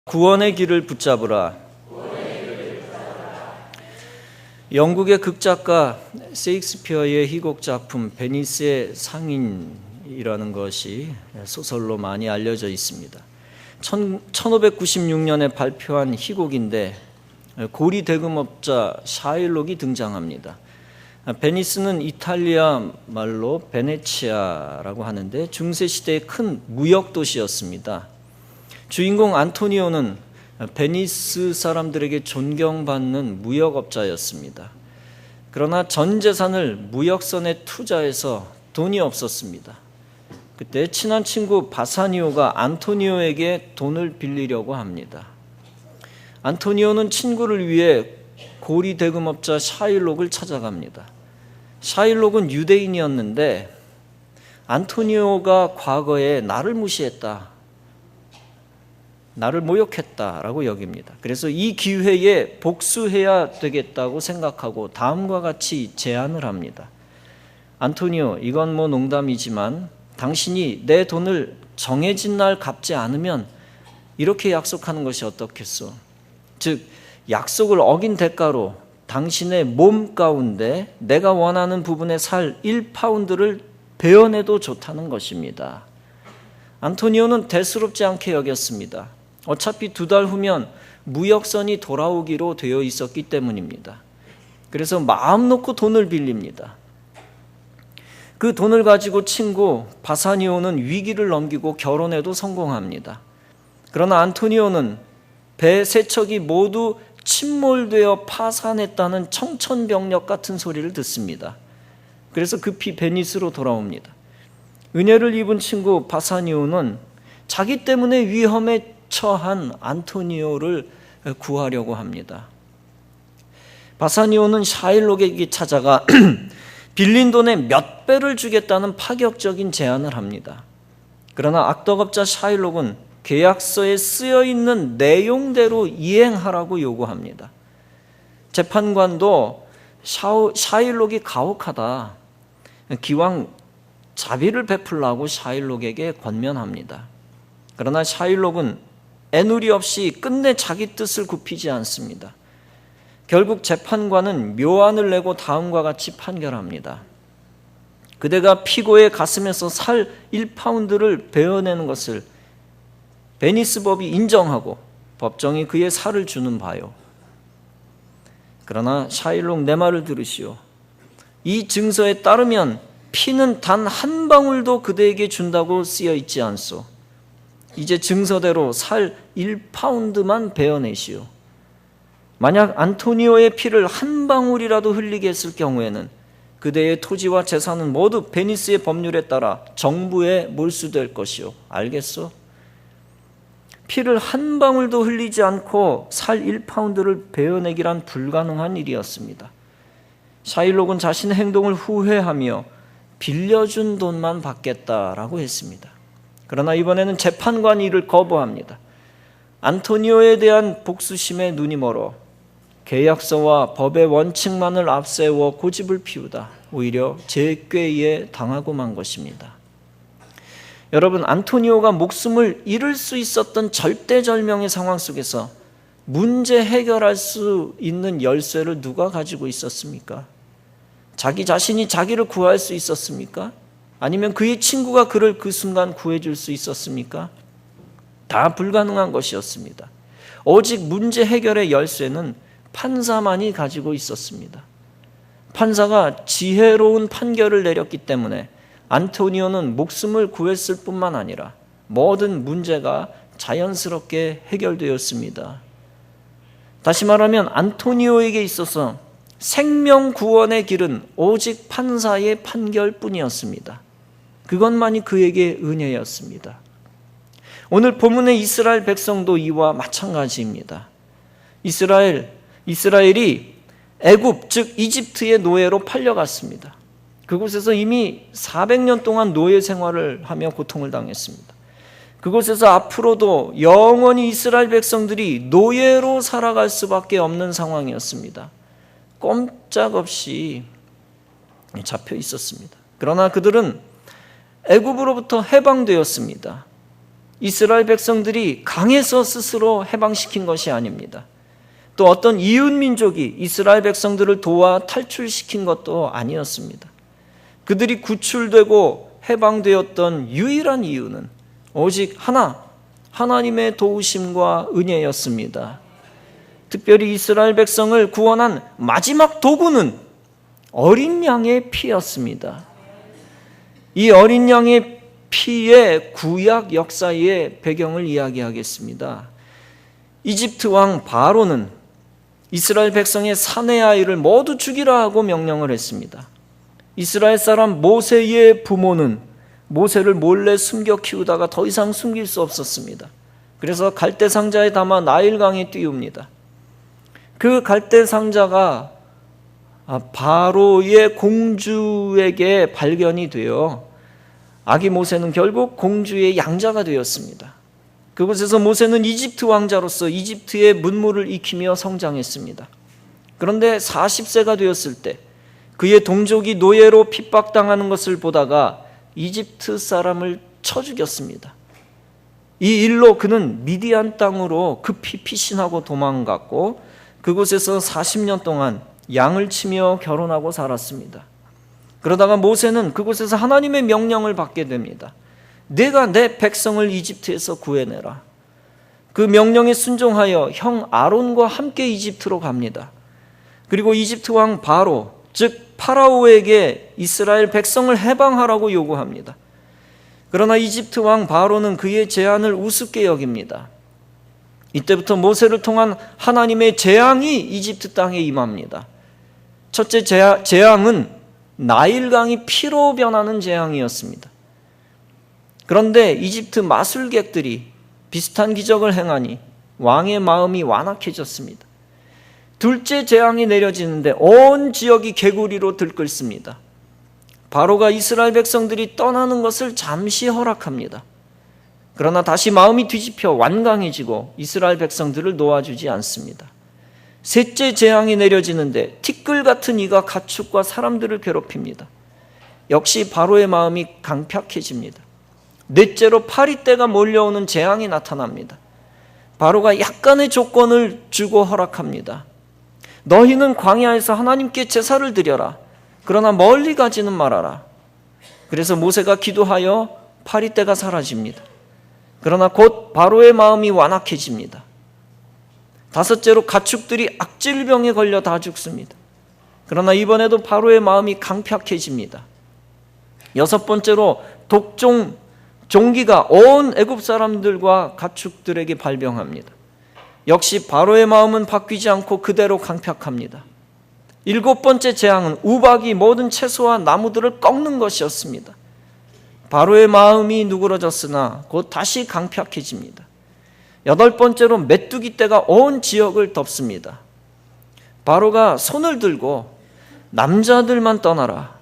구원의 길을 붙잡으라. 영국의 극작가 셰익스피어의 희곡 작품 베니스의 상인이라는 것이 소설로 많이 알려져 있습니다. 1596년에 발표한 희곡인데 고리 대금업자 샤일록이 등장합니다. 베니스는 이탈리아 말로 베네치아라고 하는데 중세시대의 큰 무역 도시였습니다. 주인공 안토니오는 베니스 사람들에게 존경받는 무역업자였습니다. 그러나 전 재산을 무역선에 투자해서 돈이 없었습니다. 그때 친한 친구 바사니오가 안토니오에게 돈을 빌리려고 합니다. 안토니오는 친구를 위해 고리 대금업자 샤일록을 찾아갑니다. 샤일록은 유대인이었는데 안토니오가 과거에 나를 무시했다, 나를 모욕했다라고 여깁니다. 그래서 이 기회에 복수해야 되겠다고 생각하고 다음과 같이 제안을 합니다. 안토니오, 이건 농담이지만 당신이 내 돈을 정해진 날 갚지 않으면 이렇게 약속하는 것이 어떻겠소? 즉, 약속을 어긴 대가로 당신의 몸 가운데 내가 원하는 부분의 살 1파운드를 베어내도 좋다는 것입니다. 안토니오는 대수롭지 않게 여겼습니다. 어차피 2달 후면 무역선이 돌아오기로 되어 있었기 때문입니다. 그래서 마음 놓고 돈을 빌립니다. 그 돈을 가지고 친구 바사니오는 위기를 넘기고 결혼에도 성공합니다. 그러나 안토니오는 배 3척이 모두 침몰되어 파산했다는 청천벽력 같은 소리를 듣습니다. 그래서 급히 베니스로 돌아옵니다. 은혜를 입은 친구 바사니오는 자기 때문에 위험에 처한 안토니오를 구하려고 합니다. 바사니오는 샤일록에게 찾아가 빌린 돈의 몇 배를 주겠다는 파격적인 제안을 합니다. 그러나 악덕업자 샤일록은 계약서에 쓰여 있는 내용대로 이행하라고 요구합니다. 재판관도 샤일록이 가혹하다, 기왕 자비를 베풀라고 샤일록에게 권면합니다. 그러나 샤일록은 애누리 없이 끝내 자기 뜻을 굽히지 않습니다. 결국 재판관은 묘안을 내고 다음과 같이 판결합니다. 그대가 피고의 가슴에서 살 1파운드를 베어내는 것을 베니스 법이 인정하고 법정이 그의 살을 주는 바요. 그러나 샤일록, 내 말을 들으시오. 이 증서에 따르면 피는 단 한 방울도 그대에게 준다고 쓰여 있지 않소. 이제 증서대로 살 1파운드만 베어내시오. 만약 안토니오의 피를 한 방울이라도 흘리게 했을 경우에는 그대의 토지와 재산은 모두 베니스의 법률에 따라 정부에 몰수될 것이오. 알겠소? 피를 한 방울도 흘리지 않고 살 1파운드를 베어내기란 불가능한 일이었습니다. 샤일록은 자신의 행동을 후회하며 빌려준 돈만 받겠다라고 했습니다. 그러나 이번에는 재판관이 이를 거부합니다. 안토니오에 대한 복수심에 눈이 멀어 계약서와 법의 원칙만을 앞세워 고집을 피우다 오히려 재꾀에 당하고 만 것입니다. 여러분, 안토니오가 목숨을 잃을 수 있었던 절대절명의 상황 속에서 문제 해결할 수 있는 열쇠를 누가 가지고 있었습니까? 자기 자신이 자기를 구할 수 있었습니까? 아니면 그의 친구가 그를 그 순간 구해줄 수 있었습니까? 다 불가능한 것이었습니다. 오직 문제 해결의 열쇠는 판사만이 가지고 있었습니다. 판사가 지혜로운 판결을 내렸기 때문에 안토니오는 목숨을 구했을 뿐만 아니라 모든 문제가 자연스럽게 해결되었습니다. 다시 말하면 안토니오에게 있어서 생명 구원의 길은 오직 판사의 판결뿐이었습니다. 그것만이 그에게 은혜였습니다. 오늘 본문의 이스라엘 백성도 이와 마찬가지입니다. 이스라엘이 애굽, 즉 이집트의 노예로 팔려갔습니다. 그곳에서 이미 400년 동안 노예 생활을 하며 고통을 당했습니다. 그곳에서 앞으로도 영원히 이스라엘 백성들이 노예로 살아갈 수밖에 없는 상황이었습니다. 꼼짝없이 잡혀 있었습니다. 그러나 그들은 애굽으로부터 해방되었습니다. 이스라엘 백성들이 강해서 스스로 해방시킨 것이 아닙니다. 또 어떤 이웃민족이 이스라엘 백성들을 도와 탈출시킨 것도 아니었습니다. 그들이 구출되고 해방되었던 유일한 이유는 오직 하나님의 도우심과 은혜였습니다. 특별히 이스라엘 백성을 구원한 마지막 도구는 어린 양의 피였습니다. 이 어린 양의 피의 구약 역사의 배경을 이야기하겠습니다. 이집트 왕 바로는 이스라엘 백성의 사내 아이를 모두 죽이라 하고 명령을 했습니다. 이스라엘 사람 모세의 부모는 모세를 몰래 숨겨 키우다가 더 이상 숨길 수 없었습니다. 그래서 갈대 상자에 담아 나일강에 띄웁니다. 그 갈대 상자가 바로의 공주에게 발견이 되어 아기 모세는 결국 공주의 양자가 되었습니다. 그곳에서 모세는 이집트 왕자로서 이집트의 문물을 익히며 성장했습니다. 그런데 40세가 되었을 때 그의 동족이 노예로 핍박당하는 것을 보다가 이집트 사람을 쳐 죽였습니다. 이 일로 그는 미디안 땅으로 급히 피신하고 도망갔고 그곳에서 40년 동안 양을 치며 결혼하고 살았습니다. 그러다가 모세는 그곳에서 하나님의 명령을 받게 됩니다. 내가 내 백성을 이집트에서 구해내라. 그 명령에 순종하여 형 아론과 함께 이집트로 갑니다. 그리고 이집트 왕 바로, 즉 파라오에게 이스라엘 백성을 해방하라고 요구합니다. 그러나 이집트 왕 바로는 그의 제안을 우습게 여깁니다. 이때부터 모세를 통한 하나님의 재앙이 이집트 땅에 임합니다. 첫째 재앙은 나일강이 피로 변하는 재앙이었습니다. 그런데 이집트 마술객들이 비슷한 기적을 행하니 왕의 마음이 완악해졌습니다. 둘째 재앙이 내려지는데 온 지역이 개구리로 들끓습니다. 바로가 이스라엘 백성들이 떠나는 것을 잠시 허락합니다. 그러나 다시 마음이 뒤집혀 완강해지고 이스라엘 백성들을 놓아주지 않습니다. 셋째 재앙이 내려지는데 티끌 같은 이가 가축과 사람들을 괴롭힙니다. 역시 바로의 마음이 강팍해집니다. 넷째로 파리떼가 몰려오는 재앙이 나타납니다. 바로가 약간의 조건을 주고 허락합니다. 너희는 광야에서 하나님께 제사를 드려라. 그러나 멀리 가지는 말아라. 그래서 모세가 기도하여 파리떼가 사라집니다. 그러나 곧 바로의 마음이 완악해집니다. 다섯째로 가축들이 악질병에 걸려 다 죽습니다. 그러나 이번에도 바로의 마음이 강팍해집니다. 여섯 번째로 종기가 온 애굽 사람들과 가축들에게 발병합니다. 역시 바로의 마음은 바뀌지 않고 그대로 강팍합니다. 일곱 번째 재앙은 우박이 모든 채소와 나무들을 꺾는 것이었습니다. 바로의 마음이 누그러졌으나 곧 다시 강팍해집니다. 여덟 번째로 메뚜기 떼가 온 지역을 덮습니다. 바로가 손을 들고 남자들만 떠나라,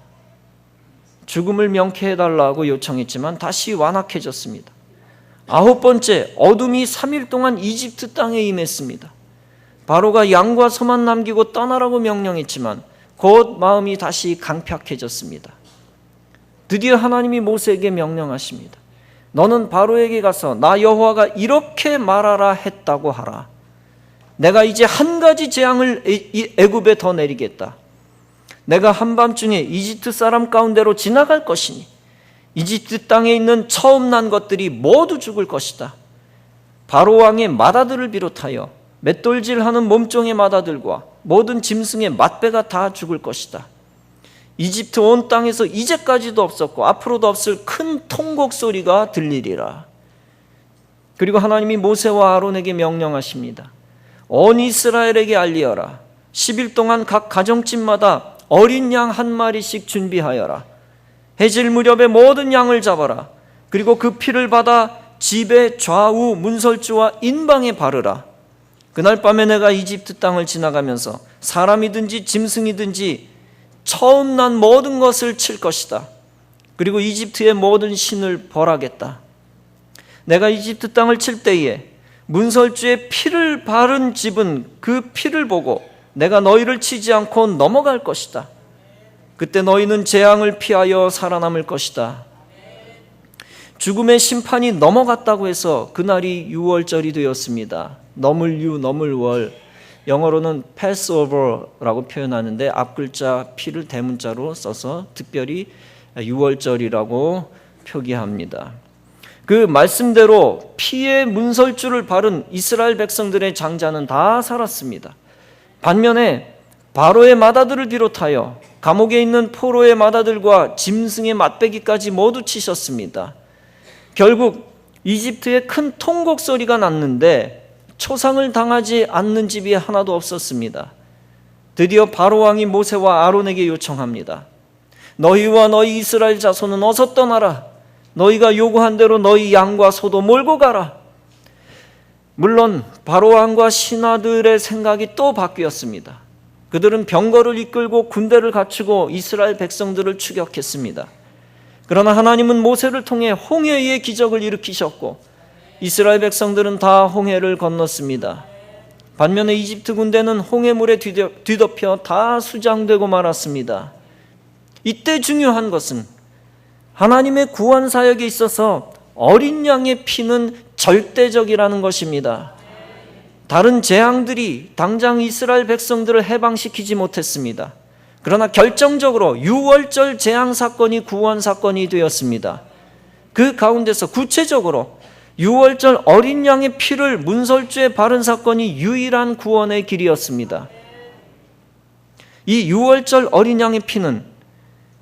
죽음을 명쾌해달라고 요청했지만 다시 완악해졌습니다. 아홉 번째, 어둠이 3일 동안 이집트 땅에 임했습니다. 바로가 양과 소만 남기고 떠나라고 명령했지만 곧 마음이 다시 강팍해졌습니다. 드디어 하나님이 모세에게 명령하십니다. 너는 바로에게 가서 나 여호와가 이렇게 말하라 했다고 하라. 내가 이제 한 가지 재앙을 애굽에 더 내리겠다. 내가 한밤중에 이집트 사람 가운데로 지나갈 것이니 이집트 땅에 있는 처음 난 것들이 모두 죽을 것이다. 바로 왕의 마다들을 비롯하여 맷돌질하는 몸종의 마다들과 모든 짐승의 맏배가 다 죽을 것이다. 이집트 온 땅에서 이제까지도 없었고 앞으로도 없을 큰 통곡 소리가 들리리라. 그리고 하나님이 모세와 아론에게 명령하십니다. 온 이스라엘에게 알리어라. 10일 동안 각 가정집마다 어린 양 한 마리씩 준비하여라. 해질 무렵에 모든 양을 잡아라. 그리고 그 피를 받아 집의 좌우 문설주와 인방에 바르라. 그날 밤에 내가 이집트 땅을 지나가면서 사람이든지 짐승이든지 처음 난 모든 것을 칠 것이다. 그리고 이집트의 모든 신을 벌하겠다. 내가 이집트 땅을 칠 때에 문설주에 피를 바른 집은 그 피를 보고 내가 너희를 치지 않고 넘어갈 것이다. 그때 너희는 재앙을 피하여 살아남을 것이다. 죽음의 심판이 넘어갔다고 해서 그날이 유월절이 되었습니다. 넘을 유, 넘을 월. 영어로는 Passover라고 표현하는데 앞글자 P를 대문자로 써서 특별히 유월절이라고 표기합니다. 그 말씀대로 피의 문설주를 바른 이스라엘 백성들의 장자는 다 살았습니다. 반면에 바로의 맏아들을 비롯하여 감옥에 있는 포로의 맏아들과 짐승의 맛배기까지 모두 치셨습니다. 결국 이집트에 큰 통곡 소리가 났는데 초상을 당하지 않는 집이 하나도 없었습니다. 드디어 바로 왕이 모세와 아론에게 요청합니다. 너희와 너희 이스라엘 자손은 어서 떠나라. 너희가 요구한 대로 너희 양과 소도 몰고 가라. 물론 바로 왕과 신하들의 생각이 또 바뀌었습니다. 그들은 병거를 이끌고 군대를 갖추고 이스라엘 백성들을 추격했습니다. 그러나 하나님은 모세를 통해 홍해의 기적을 일으키셨고 이스라엘 백성들은 다 홍해를 건넜습니다. 반면에 이집트 군대는 홍해물에 뒤덮여 다 수장되고 말았습니다. 이때 중요한 것은 하나님의 구원 사역에 있어서 어린 양의 피는 절대적이라는 것입니다. 다른 재앙들이 당장 이스라엘 백성들을 해방시키지 못했습니다. 그러나 결정적으로 유월절 재앙 사건이 구원 사건이 되었습니다. 그 가운데서 구체적으로 유월절 어린 양의 피를 문설주에 바른 사건이 유일한 구원의 길이었습니다. 이 유월절 어린 양의 피는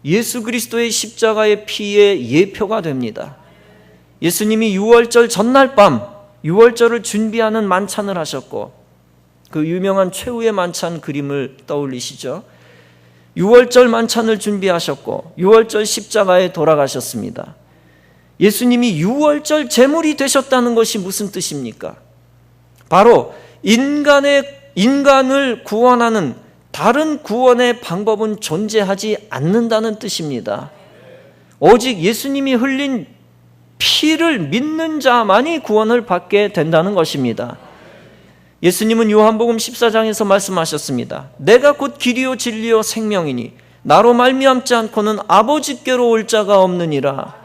예수 그리스도의 십자가의 피의 예표가 됩니다. 예수님이 유월절 전날 밤 유월절을 준비하는 만찬을 하셨고 그 유명한 최후의 만찬 그림을 떠올리시죠. 유월절 만찬을 준비하셨고 유월절 십자가에 돌아가셨습니다. 예수님이 유월절 제물이 되셨다는 것이 무슨 뜻입니까? 바로 인간을 구원하는 다른 구원의 방법은 존재하지 않는다는 뜻입니다. 오직 예수님이 흘린 피를 믿는 자만이 구원을 받게 된다는 것입니다. 예수님은 요한복음 14장에서 말씀하셨습니다. 내가 곧 길이요 진리요 생명이니 나로 말미암지 않고는 아버지께로 올 자가 없느니라.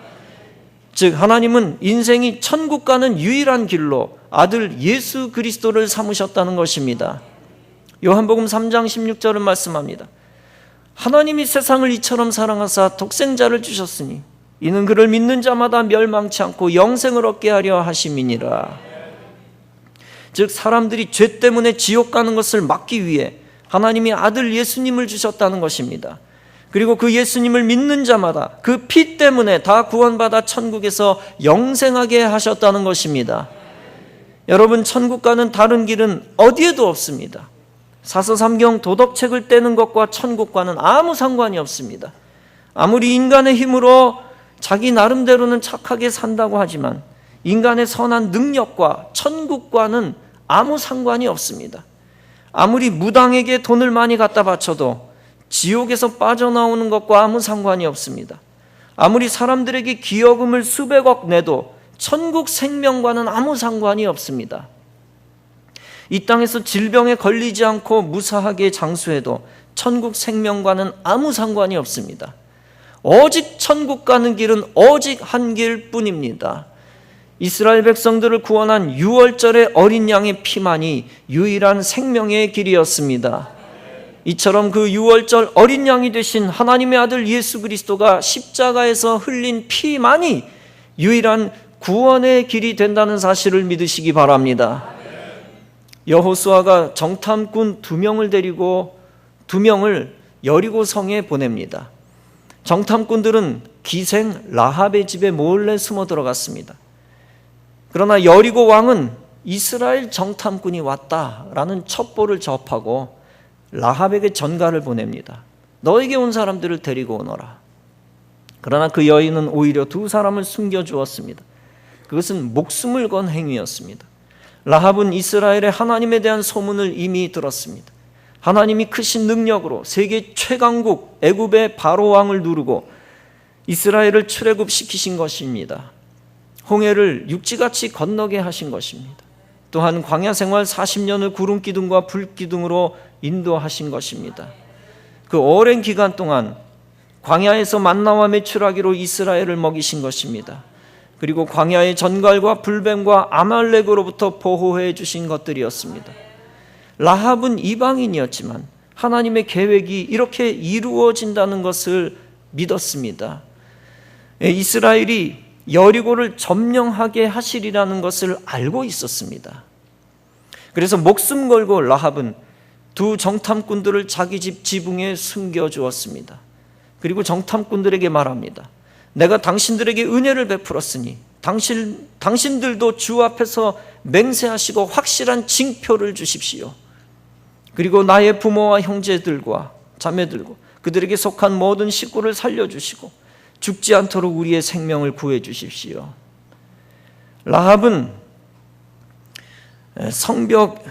즉 하나님은 인생이 천국 가는 유일한 길로 아들 예수 그리스도를 삼으셨다는 것입니다. 요한복음 3장 16절은 말씀합니다. 하나님이 세상을 이처럼 사랑하사 독생자를 주셨으니 이는 그를 믿는 자마다 멸망치 않고 영생을 얻게 하려 하심이니라. 즉 사람들이 죄 때문에 지옥 가는 것을 막기 위해 하나님이 아들 예수님을 주셨다는 것입니다. 그리고 그 예수님을 믿는 자마다 그 피 때문에 다 구원받아 천국에서 영생하게 하셨다는 것입니다. 여러분, 천국 가는 다른 길은 어디에도 없습니다. 사서삼경 도덕책을 떼는 것과 천국과는 아무 상관이 없습니다. 아무리 인간의 힘으로 자기 나름대로는 착하게 산다고 하지만 인간의 선한 능력과 천국과는 아무 상관이 없습니다. 아무리 무당에게 돈을 많이 갖다 바쳐도 지옥에서 빠져나오는 것과 아무 상관이 없습니다. 아무리 사람들에게 기여금을 수백억 내도 천국 생명과는 아무 상관이 없습니다. 이 땅에서 질병에 걸리지 않고 무사하게 장수해도 천국 생명과는 아무 상관이 없습니다. 오직 천국 가는 길은 오직 한 길뿐입니다. 이스라엘 백성들을 구원한 유월절의 어린 양의 피만이 유일한 생명의 길이었습니다. 이처럼 그 유월절 어린 양이 되신 하나님의 아들 예수 그리스도가 십자가에서 흘린 피만이 유일한 구원의 길이 된다는 사실을 믿으시기 바랍니다. 여호수아가 정탐꾼 2명을 데리고 2명을 여리고 성에 보냅니다. 정탐꾼들은 기생 라합의 집에 몰래 숨어 들어갔습니다. 그러나 여리고 왕은 이스라엘 정탐꾼이 왔다라는 첩보를 접하고 라합에게 전가를 보냅니다. 너에게 온 사람들을 데리고 오너라. 그러나 그 여인은 오히려 2 사람을 숨겨주었습니다. 그것은 목숨을 건 행위였습니다. 라합은 이스라엘의 하나님에 대한 소문을 이미 들었습니다. 하나님이 크신 능력으로 세계 최강국 애굽의 바로 왕을 누르고 이스라엘을 출애굽시키신 것입니다. 홍해를 육지같이 건너게 하신 것입니다. 또한 광야 생활 40년을 구름 기둥과 불 기둥으로 인도하신 것입니다. 그 오랜 기간 동안 광야에서 만나와 메추라기로 이스라엘을 먹이신 것입니다. 그리고 광야의 전갈과 불뱀과 아말렉으로부터 보호해 주신 것들이었습니다. 라합은 이방인이었지만 하나님의 계획이 이렇게 이루어진다는 것을 믿었습니다. 이스라엘이 여리고를 점령하게 하시리라는 것을 알고 있었습니다. 그래서 목숨 걸고 라합은 두 정탐꾼들을 자기 집 지붕에 숨겨주었습니다. 그리고 정탐꾼들에게 말합니다. 내가 당신들에게 은혜를 베풀었으니 당신들도 주 앞에서 맹세하시고 확실한 징표를 주십시오. 그리고 나의 부모와 형제들과 자매들과 그들에게 속한 모든 식구를 살려주시고 죽지 않도록 우리의 생명을 구해 주십시오. 라합은 성벽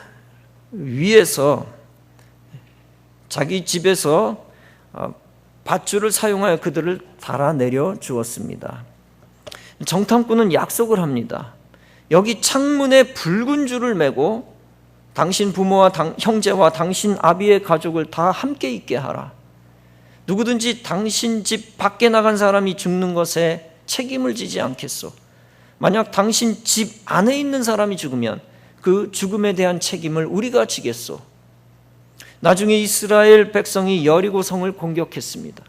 위에서 자기 집에서 밧줄을 사용하여 그들을 달아내려 주었습니다. 정탐꾼은 약속을 합니다. 여기 창문에 붉은 줄을 매고 당신 부모와 형제와 당신 아비의 가족을 다 함께 있게 하라. 누구든지 당신 집 밖에 나간 사람이 죽는 것에 책임을 지지 않겠소. 만약 당신 집 안에 있는 사람이 죽으면 그 죽음에 대한 책임을 우리가 지겠소. 나중에 이스라엘 백성이 여리고 성을 공격했습니다.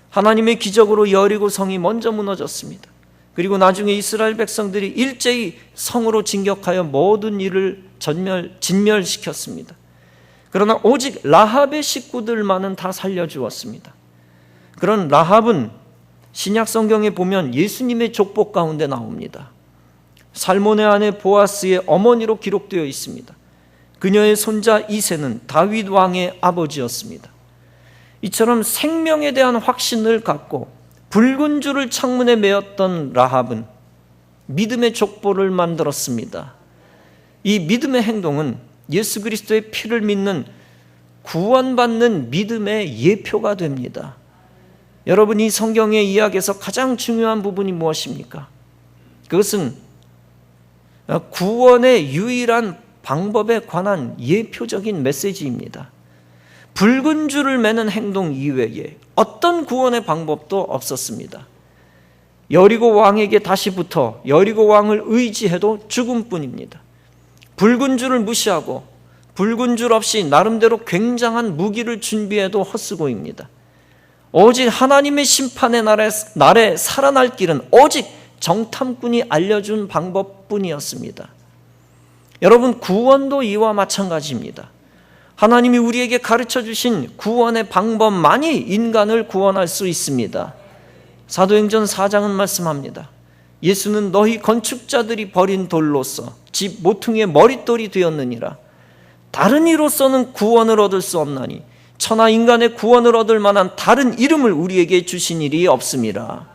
하나님의 기적으로 여리고 성이 먼저 무너졌습니다. 그리고 나중에 이스라엘 백성들이 일제히 성으로 진격하여 모든 일을 진멸시켰습니다. 그러나 오직 라합의 식구들만은 다 살려주었습니다. 그런 라합은 신약 성경에 보면 예수님의 족보 가운데 나옵니다. 살몬의 아내 보아스의 어머니로 기록되어 있습니다. 그녀의 손자 이새는 다윗 왕의 아버지였습니다. 이처럼 생명에 대한 확신을 갖고 붉은 줄을 창문에 메었던 라합은 믿음의 족보를 만들었습니다. 이 믿음의 행동은 예수 그리스도의 피를 믿는 구원받는 믿음의 예표가 됩니다. 여러분, 이 성경의 이야기에서 가장 중요한 부분이 무엇입니까? 그것은 구원의 유일한 방법에 관한 예표적인 메시지입니다. 붉은 줄을 매는 행동 이외에 어떤 구원의 방법도 없었습니다. 여리고 왕에게 다시 붙어 여리고 왕을 의지해도 죽음뿐입니다. 붉은 줄을 무시하고 붉은 줄 없이 나름대로 굉장한 무기를 준비해도 헛수고입니다. 오직 하나님의 심판의 날에 살아날 길은 오직 정탐꾼이 알려준 방법뿐이었습니다. 여러분, 구원도 이와 마찬가지입니다. 하나님이 우리에게 가르쳐 주신 구원의 방법만이 인간을 구원할 수 있습니다. 사도행전 4장은 말씀합니다. 예수는 너희 건축자들이 버린 돌로서 집 모퉁이의 머릿돌이 되었느니라. 다른 이로서는 구원을 얻을 수 없나니 천하 인간의 구원을 얻을 만한 다른 이름을 우리에게 주신 일이 없음이라.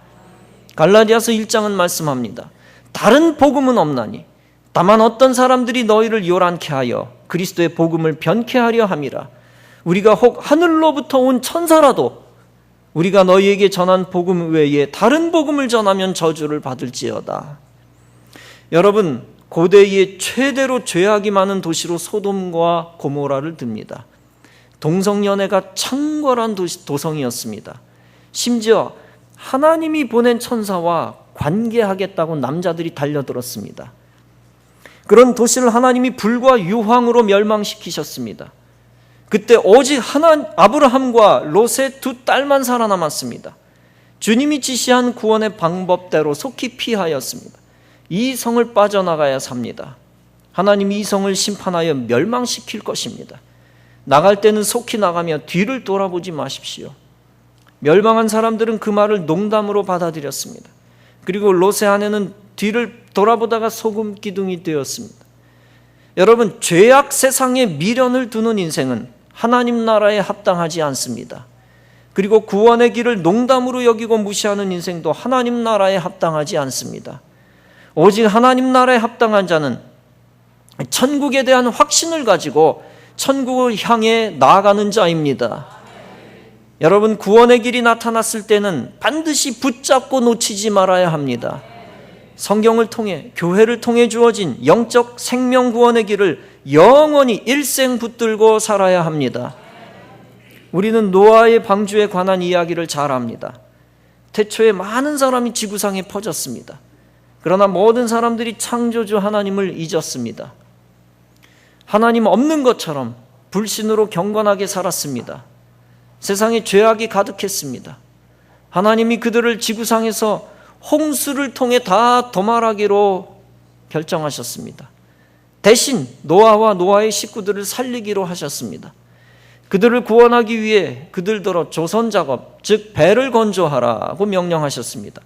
갈라디아서 1장은 말씀합니다. 다른 복음은 없나니 다만 어떤 사람들이 너희를 요란케 하여 그리스도의 복음을 변케 하려 함이라. 우리가 혹 하늘로부터 온 천사라도 우리가 너희에게 전한 복음 외에 다른 복음을 전하면 저주를 받을지어다. 여러분, 고대의 최대로 죄악이 많은 도시로 소돔과 고모라를 듭니다. 동성연애가 창궐한 도성이었습니다. 심지어 하나님이 보낸 천사와 관계하겠다고 남자들이 달려들었습니다. 그런 도시를 하나님이 불과 유황으로 멸망시키셨습니다. 그때 오직 아브라함과 롯의 두 딸만 살아남았습니다. 주님이 지시한 구원의 방법대로 속히 피하였습니다. 이 성을 빠져나가야 삽니다. 하나님이 이 성을 심판하여 멸망시킬 것입니다. 나갈 때는 속히 나가며 뒤를 돌아보지 마십시오. 멸망한 사람들은 그 말을 농담으로 받아들였습니다. 그리고 롯의 아내는 뒤를 돌아보다가 소금 기둥이 되었습니다. 여러분, 죄악 세상에 미련을 두는 인생은 하나님 나라에 합당하지 않습니다. 그리고 구원의 길을 농담으로 여기고 무시하는 인생도 하나님 나라에 합당하지 않습니다. 오직 하나님 나라에 합당한 자는 천국에 대한 확신을 가지고 천국을 향해 나아가는 자입니다. 여러분, 구원의 길이 나타났을 때는 반드시 붙잡고 놓치지 말아야 합니다. 성경을 통해, 교회를 통해 주어진 영적 생명 구원의 길을 영원히 일생 붙들고 살아야 합니다. 우리는 노아의 방주에 관한 이야기를 잘 압니다. 태초에 많은 사람이 지구상에 퍼졌습니다. 그러나 모든 사람들이 창조주 하나님을 잊었습니다. 하나님 없는 것처럼 불신으로 경건하게 살았습니다. 세상에 죄악이 가득했습니다. 하나님이 그들을 지구상에서 홍수를 통해 다 도말하기로 결정하셨습니다. 대신 노아와 노아의 식구들을 살리기로 하셨습니다. 그들을 구원하기 위해 그들더러 조선작업, 즉 배를 건조하라고 명령하셨습니다.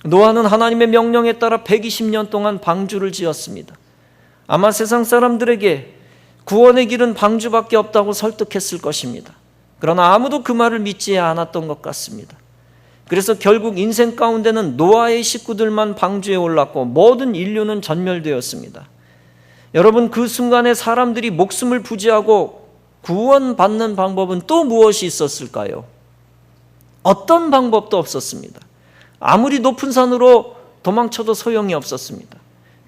노아는 하나님의 명령에 따라 120년 동안 방주를 지었습니다. 아마 세상 사람들에게 구원의 길은 방주밖에 없다고 설득했을 것입니다. 그러나 아무도 그 말을 믿지 않았던 것 같습니다. 그래서 결국 인생 가운데는 노아의 식구들만 방주에 올랐고 모든 인류는 전멸되었습니다. 여러분, 그 순간에 사람들이 목숨을 부지하고 구원받는 방법은 또 무엇이 있었을까요? 어떤 방법도 없었습니다. 아무리 높은 산으로 도망쳐도 소용이 없었습니다.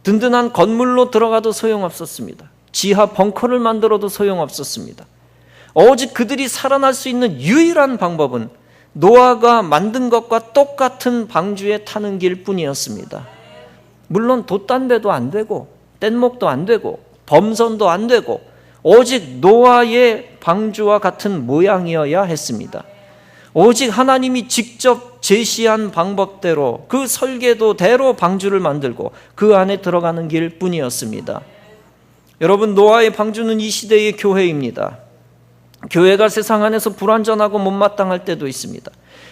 든든한 건물로 들어가도 소용없었습니다. 지하 벙커를 만들어도 소용없었습니다. 오직 그들이 살아날 수 있는 유일한 방법은 노아가 만든 것과 똑같은 방주에 타는 길 뿐이었습니다. 물론 돛단배도 안 되고 뗏목도 안 되고 범선도 안 되고 오직 노아의 방주와 같은 모양이어야 했습니다. 오직 하나님이 직접 제시한 방법대로 그 설계도대로 방주를 만들고 그 안에 들어가는 길 뿐이었습니다. 여러분, 노아의 방주는 이 시대의 교회입니다. 교회가 세상 안에서 불완전하고 못마땅할 때도 있습니다.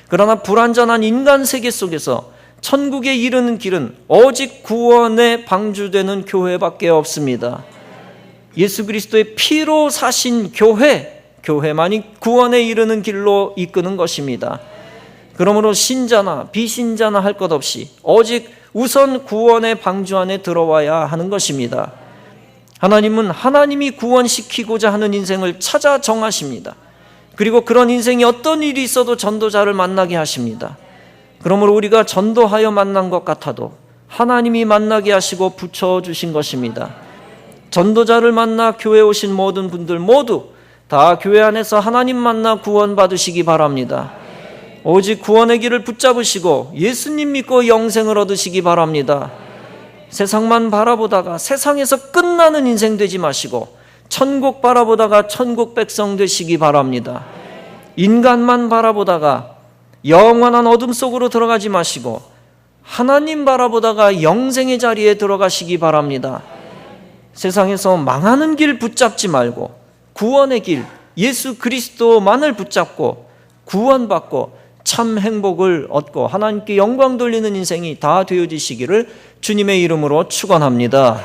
그러나 불완전한 인간 세계 속에서 천국에 이르는 길은 오직 구원의 방주되는 교회밖에 없습니다. 예수 그리스도의 피로 사신 교회만이 구원에 이르는 길로 이끄는 것입니다. 그러므로 신자나 비신자나 할 것 없이 오직 우선 구원의 방주 안에 들어와야 하는 것입니다. 하나님은 하나님이 구원시키고자 하는 인생을 찾아 정하십니다. 그리고 그런 인생이 어떤 일이 있어도 전도자를 만나게 하십니다. 그러므로 우리가 전도하여 만난 것 같아도 하나님이 만나게 하시고 붙여주신 것입니다. 전도자를 만나 교회에 오신 모든 분들 모두 다 교회 안에서 하나님 만나 구원받으시기 바랍니다. 오직 구원의 길을 붙잡으시고 예수님 믿고 영생을 얻으시기 바랍니다. 세상만 바라보다가 세상에서 끝나는 인생 되지 마시고 천국 바라보다가 천국 백성 되시기 바랍니다. 인간만 바라보다가 영원한 어둠 속으로 들어가지 마시고 하나님 바라보다가 영생의 자리에 들어가시기 바랍니다. 세상에서 망하는 길 붙잡지 말고 구원의 길 예수 그리스도만을 붙잡고 구원받고 참 행복을 얻고 하나님께 영광 돌리는 인생이 다 되어지시기를 주님의 이름으로 축원합니다.